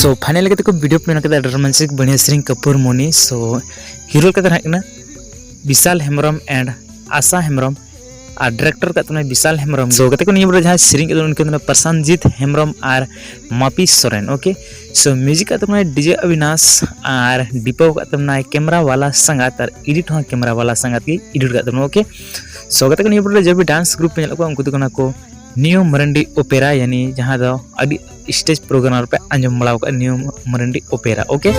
So final को video पे मेना रोमांचिक बढ़िया सेरिंग कपूर मणि सो हीरो का है विशाल हेम्ब्रम एंड आशा हेम्ब्रम और डायरेक्टर का विशाल हेम्ब्रम सो को निये जहाँ सेरिंग उनके प्रशांतजीत हेम्ब्रम और मापी सोरेन ओके सो म्यूजिक का डीजे अविनाश और दीपक का कैमरा वाला संगात और एडिट हाँ कैमरा वाला संगात की एडिट का ओके सो को निये जब भी डांस ग्रुप पे उनको को न्यू मरंडी ओपेरा यानी जहाँ दो अभी स्टेज प्रोग्राम पे आंजम बड़ा न्यू मरंडी ओपेरा ओके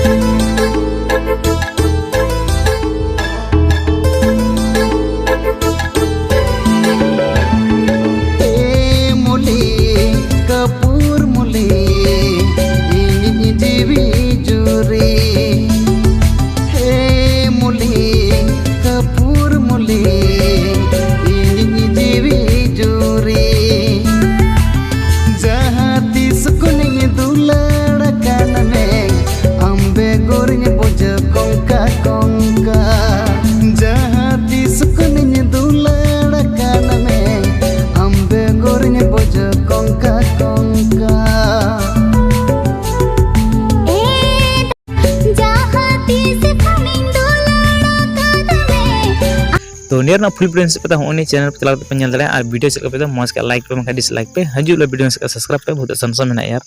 तो नियर फुल प्रिंस पे होनी चैनल पे चला पे और वीडियो से पे मौज का लाइक पे डिसलाइक पे हजू वीडियो से सब्सक्राइब पे बहुत आसान में यार।